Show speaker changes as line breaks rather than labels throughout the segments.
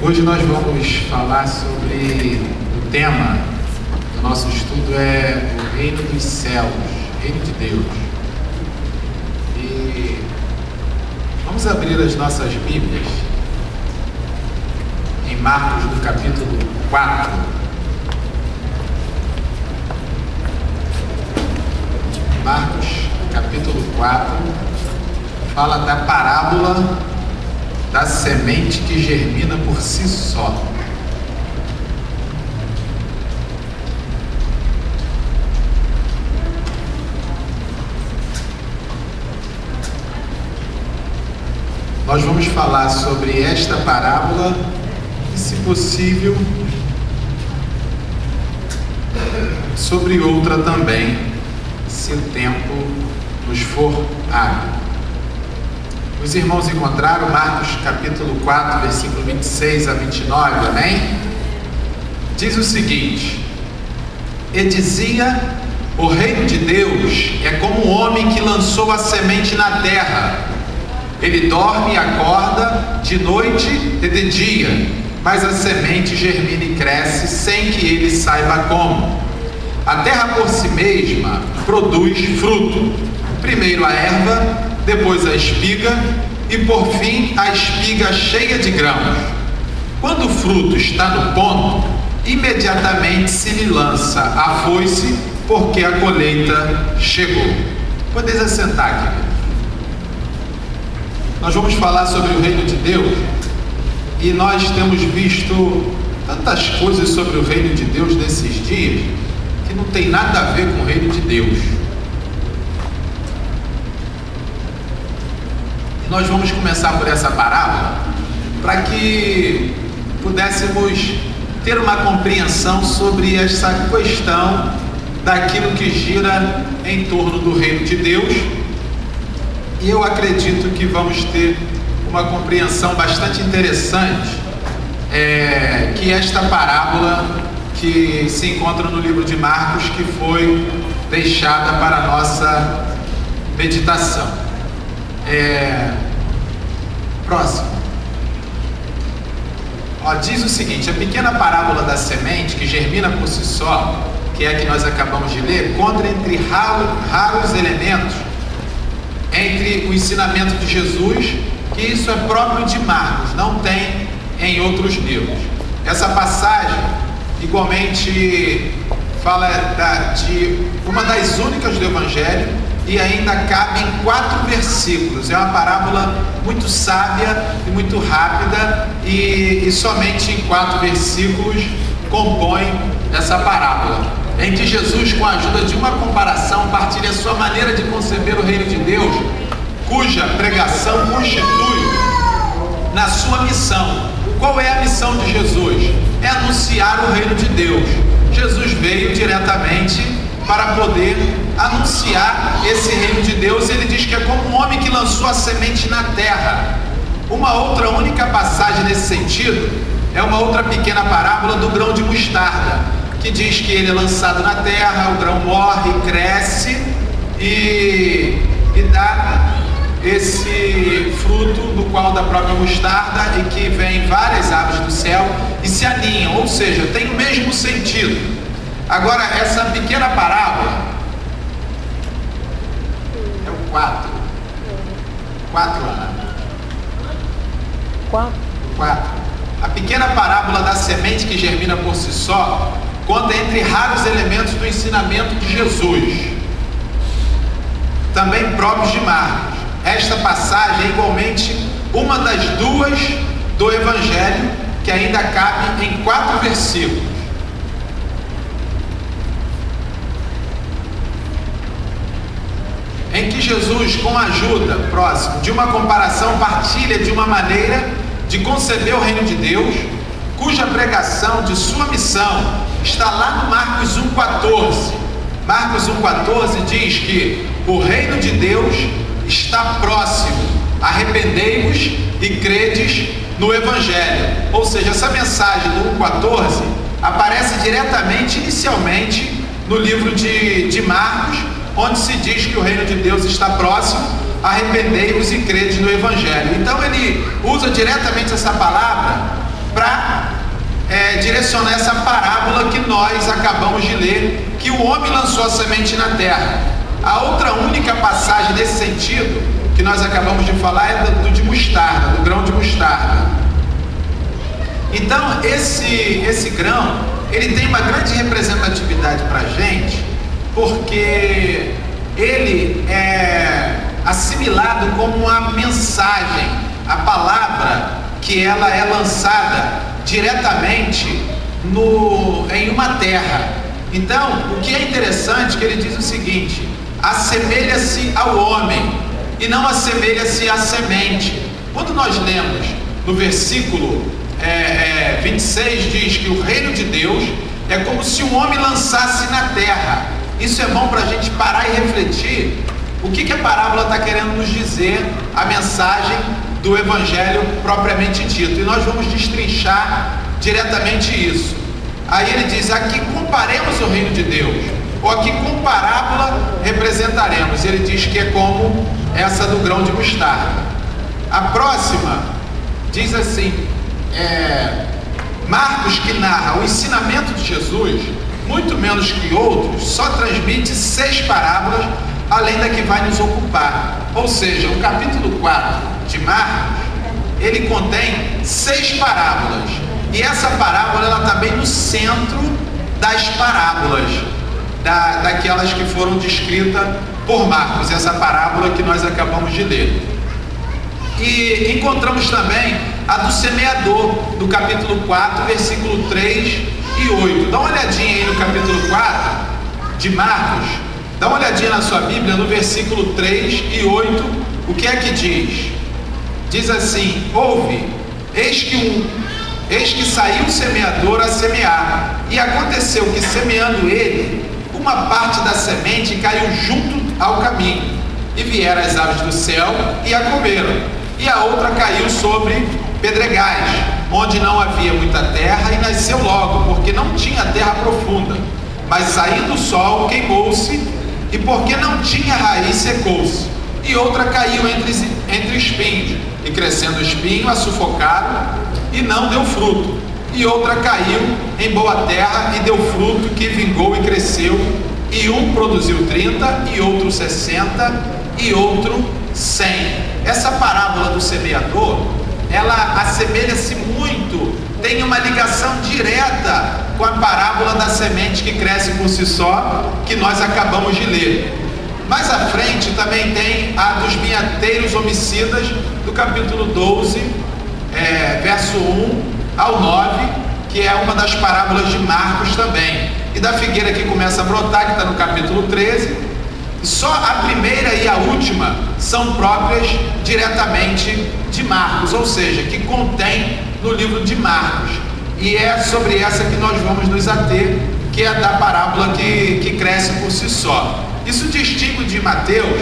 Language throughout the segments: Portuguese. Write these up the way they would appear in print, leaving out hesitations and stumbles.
Hoje nós vamos falar sobre o tema do nosso estudo é o Reino dos Céus, Reino de Deus. E vamos abrir as nossas Bíblias em Marcos do capítulo 4. Marcos capítulo 4 fala da parábola da semente que germina por si só. Nós vamos falar sobre esta parábola e, se possível, sobre outra também, se o tempo nos for hábil. Os irmãos encontraram Marcos capítulo 4, versículo 26 a 29, amém? Diz o seguinte: E dizia: o reino de Deus é como um homem que lançou a semente na terra. Ele dorme e acorda de noite e de dia, mas a semente germina e cresce sem que ele saiba como. A terra por si mesma produz fruto, primeiro a erva, depois a espiga e por fim a espiga cheia de grãos. Quando o fruto está no ponto, imediatamente se lhe lança a foice, porque a colheita chegou. Podeis assentar, querido. Nós vamos falar sobre o reino de Deus e nós temos visto tantas coisas sobre o reino de Deus nesses dias que não tem nada a ver com o reino de Deus. Nós vamos começar por essa parábola para que pudéssemos ter uma compreensão sobre essa questão daquilo que gira em torno do reino de Deus. E eu acredito que vamos ter uma compreensão bastante interessante, que esta parábola que se encontra no livro de Marcos, que foi deixada para a nossa meditação. Próximo. Diz o seguinte: a pequena parábola da semente que germina por si só, que é a que nós acabamos de ler, conta entre raros elementos entre o ensinamento de Jesus, que isso é próprio de Marcos, não tem em outros livros. Essa passagem igualmente fala de uma das únicas do Evangelho e ainda cabe em 4 versículos. É uma parábola muito sábia e muito rápida e somente em 4 versículos compõe essa parábola, em que Jesus, com a ajuda de uma comparação, partilha a sua maneira de conceber o reino de Deus, cuja pregação constitui na sua missão. Qual é a missão de Jesus? É anunciar o reino de Deus. Jesus veio diretamente para poder anunciar esse reino de Deus. Ele diz que é como um homem que lançou a semente na terra. Uma outra única passagem nesse sentido é uma outra pequena parábola do grão de mostarda, que diz que ele é lançado na terra, o grão morre, cresce e dá esse fruto do qual da própria mostarda, e que vem várias aves do céu e se aninham, ou seja, tem o mesmo sentido. Agora, essa pequena parábola é o 4. 4, Ana. 4. A pequena parábola da semente que germina por si só conta entre raros elementos do ensinamento de Jesus, também próprios de Marcos. Esta passagem é igualmente uma das 2 do Evangelho, que ainda cabe em 4 versículos. Em que Jesus, com a ajuda, próximo, de uma comparação, partilha de uma maneira de conceber o reino de Deus, cuja pregação de sua missão está lá no Marcos 1,14. Marcos 1,14 diz que o reino de Deus está próximo, arrependei-vos e credes no Evangelho. Ou seja, essa mensagem do 1,14 aparece diretamente, inicialmente, no livro de Marcos, onde se diz que o reino de Deus está próximo, arrependei-vos e credes no Evangelho. Então ele usa diretamente essa palavra para direcionar essa parábola que nós acabamos de ler, que o homem lançou a semente na terra. A outra única passagem nesse sentido que nós acabamos de falar é do de mostarda, do grão de mostarda. Então esse grão, ele tem uma grande representatividade para a gente, porque ele é assimilado como uma mensagem, a palavra que ela é lançada diretamente em uma terra. Então, o que é interessante é que ele diz o seguinte: assemelha-se ao homem e não assemelha-se à semente. Quando nós lemos no versículo 26, diz que o reino de Deus é como se um homem lançasse na terra. Isso é bom para a gente parar e refletir o que a parábola está querendo nos dizer, a mensagem do evangelho propriamente dito. E nós vamos destrinchar diretamente isso. Aí ele diz: aqui comparemos o reino de Deus, ou aqui com parábola representaremos. Ele diz que é como essa do grão de mostarda. A próxima diz assim, Marcos, que narra o ensinamento de Jesus, muito menos que outros, só transmite 6 parábolas, além da que vai nos ocupar. Ou seja, o capítulo 4 de Marcos, ele contém 6 parábolas, e essa parábola ela está bem no centro das parábolas, daquelas que foram descritas por Marcos, essa parábola que nós acabamos de ler. E encontramos também a do semeador, do capítulo 4, versículo 3 e 8. Dá uma olhadinha aí no capítulo 4 de Marcos, dá uma olhadinha na sua Bíblia, no versículo 3 e 8, o que é que diz? Diz assim: eis que saiu o semeador a semear, e aconteceu que, semeando ele, uma parte da semente caiu junto ao caminho, e vieram as aves do céu e a comeram, e a outra caiu sobre pedregais, onde não havia muita terra, e nasceu logo, porque não tinha terra profunda. Mas saindo o sol, queimou-se, e porque não tinha raiz, secou-se. E outra caiu entre espinhos, e crescendo o espinho, a sufocaram, e não deu fruto. E outra caiu em boa terra, e deu fruto, que vingou e cresceu. E um produziu 30, e outro 60, e outro 100. Essa parábola do semeador, ela assemelha-se muito, tem uma ligação direta com a parábola da semente que cresce por si só, que nós acabamos de ler. Mais à frente também tem a dos vinhateiros homicidas, do capítulo 12, verso 1 ao 9, que é uma das parábolas de Marcos também. E da figueira que começa a brotar, que está no capítulo 13. Só a primeira e a última são próprias diretamente de Marcos, ou seja, que contém no livro de Marcos. E é sobre essa que nós vamos nos ater, que é a da parábola que cresce por si só. Isso distingue de Mateus,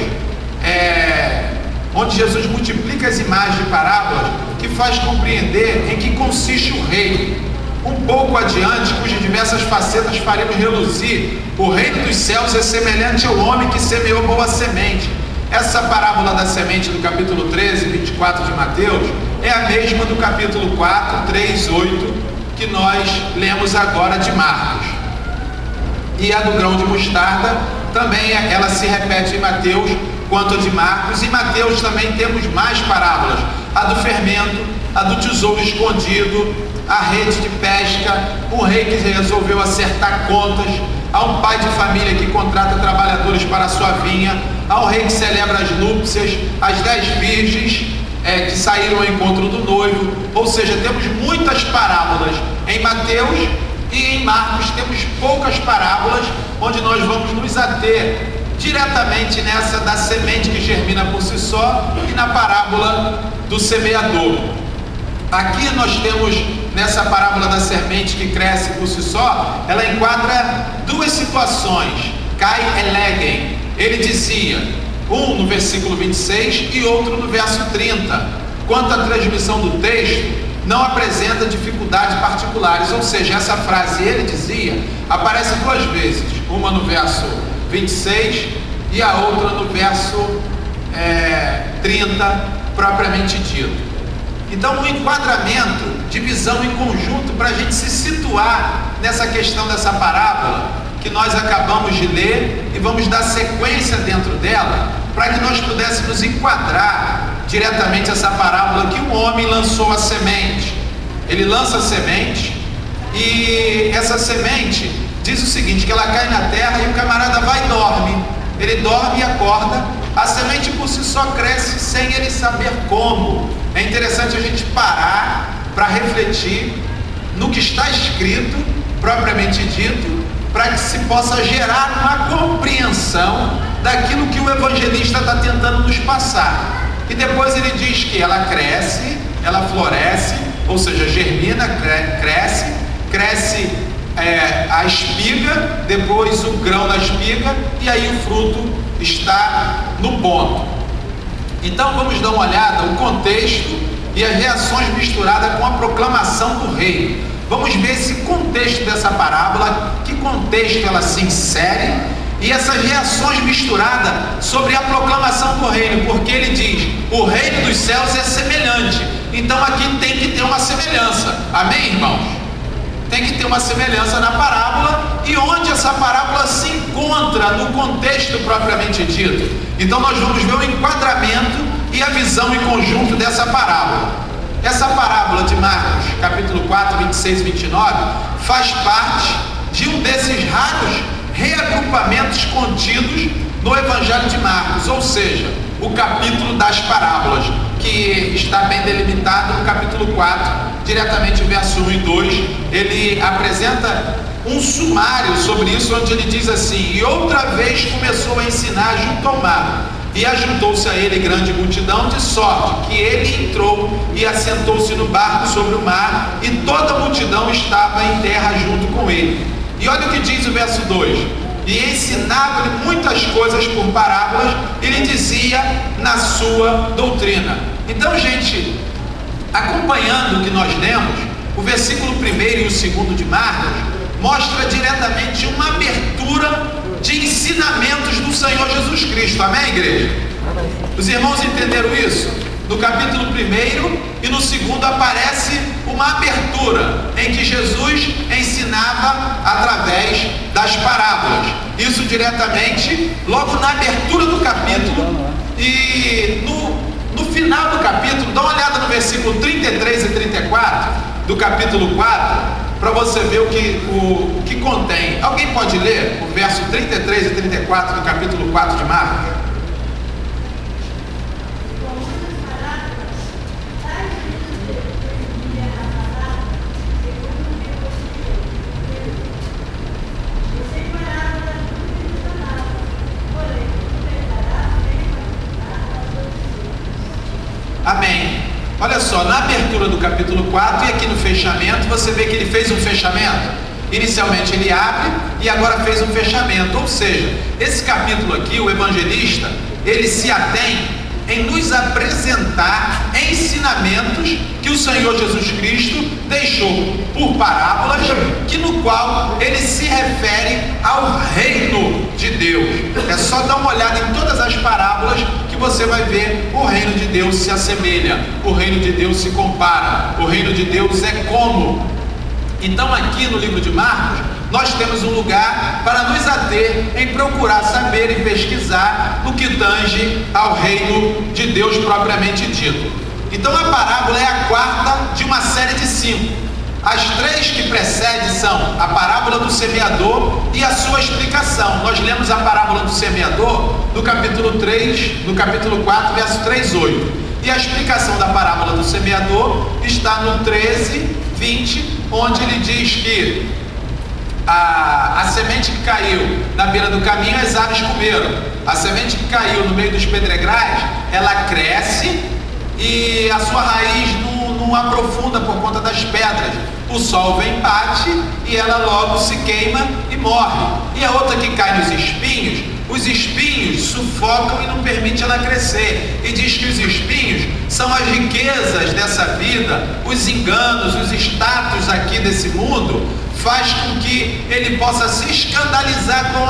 onde Jesus multiplica as imagens de parábolas, que faz compreender em que consiste o reino. Um pouco adiante, cujas diversas facetas faremos reluzir, o reino dos céus é semelhante ao homem que semeou boa semente. Essa parábola da semente do capítulo 13, 24 de Mateus, é a mesma do capítulo 4, 3, 8, que nós lemos agora de Marcos. E a do grão de mostarda, também ela se repete em Mateus quanto a de Marcos. Em Mateus também temos mais parábolas: a do fermento, a do tesouro escondido, a rede de pesca, um rei que resolveu acertar contas, há um pai de família que contrata trabalhadores para a sua vinha, há um rei que celebra as núpcias, as 10 virgens que saíram ao encontro do noivo. Ou seja, temos muitas parábolas em Mateus, e em Marcos temos poucas parábolas, onde nós vamos nos ater diretamente nessa da semente que germina por si só, e na parábola do semeador. Aqui nós temos, nessa parábola da semente que cresce por si só, ela enquadra duas situações: Kai elegem, ele dizia, um no versículo 26 e outro no verso 30. Quanto à transmissão do texto, não apresenta dificuldades particulares, ou seja, essa frase ele dizia aparece 2 vezes, uma no verso 26 e a outra no verso 30 propriamente dito. Então, um enquadramento de visão em conjunto para a gente se situar nessa questão dessa parábola que nós acabamos de ler e vamos dar sequência dentro dela para que nós pudéssemos enquadrar diretamente essa parábola que um homem lançou a semente. Ele lança a semente e essa semente diz o seguinte, que ela cai na terra e o camarada vai e dorme. Ele dorme e acorda. A semente por si só cresce sem ele saber como. É interessante a gente parar para refletir no que está escrito, propriamente dito, para que se possa gerar uma compreensão daquilo que o evangelista está tentando nos passar. E depois ele diz que ela cresce, ela floresce, ou seja, germina, cresce a espiga, depois o grão da espiga, e aí o fruto está no ponto. Então vamos dar uma olhada no contexto e as reações misturadas com a proclamação do reino. Vamos ver esse contexto dessa parábola, que contexto ela se insere, e essas reações misturadas sobre a proclamação do reino, porque ele diz, o reino dos céus é semelhante. Então aqui tem que ter uma semelhança, amém, irmãos? Tem que ter uma semelhança na parábola e onde essa parábola se encontra no contexto propriamente dito. Então nós vamos ver o enquadramento e a visão em conjunto dessa parábola. Essa parábola de Marcos, capítulo 4, 26 e 29, faz parte de um desses raros reagrupamentos contidos no Evangelho de Marcos, ou seja, o capítulo das parábolas, que está bem delimitado no capítulo 4, diretamente verso 1 e 2, ele apresenta um sumário sobre isso, onde ele diz assim, e outra vez começou a ensinar junto ao mar, e ajuntou-se a ele grande multidão, de sorte que ele entrou e assentou-se no barco sobre o mar, e toda a multidão estava em terra junto com ele. E olha o que diz o verso 2, e ensinava-lhe muitas coisas por parábolas, ele dizia na sua doutrina. Então, gente, acompanhando o que nós lemos, o versículo 1 e o 2 de Marcos mostra diretamente uma abertura de ensinamentos do Senhor Jesus Cristo, amém, igreja? Os irmãos entenderam isso? No capítulo 1 e no 2 aparece uma abertura em que Jesus ensinava através das parábolas. Isso diretamente logo na abertura do capítulo, e no final do capítulo, dá uma olhada no versículo 33 e 34 do capítulo 4, para você ver o que contém. Alguém pode ler o verso 33 e 34 do capítulo 4 de Marcos? Amém. Olha só, na abertura do capítulo 4 e aqui no fechamento, você vê que ele fez um fechamento. Inicialmente ele abre e agora fez um fechamento. Ou seja, esse capítulo aqui, o evangelista, ele se atém em nos apresentar ensinamentos que o Senhor Jesus Cristo deixou por parábolas, que no qual ele se refere ao reino de Deus. É só dar uma olhada em todas as parábolas que você vai ver o reino de Deus se assemelha, o reino de Deus se compara, o reino de Deus é como. Então aqui no livro de Marcos, nós temos um lugar para nos ater em procurar saber e pesquisar no que tange ao reino de Deus propriamente dito. Então a parábola é a quarta de uma série de 5. As 3 que precedem são a parábola do semeador e a sua explicação. Nós lemos a parábola do semeador no capítulo 3, no capítulo 4, verso 3, 8. E a explicação da parábola do semeador está no 13, 20, onde ele diz que a semente que caiu na beira do caminho, as aves comeram. A semente que caiu no meio dos pedregais, ela cresce e a sua raiz não aprofunda por conta das pedras. O sol vem, bate e ela logo se queima e morre. E a outra que cai nos espinhos, os espinhos sufocam e não permitem ela crescer. E diz que os espinhos são as riquezas dessa vida, os enganos, os status aqui desse mundo, faz com que ele possa se escandalizar com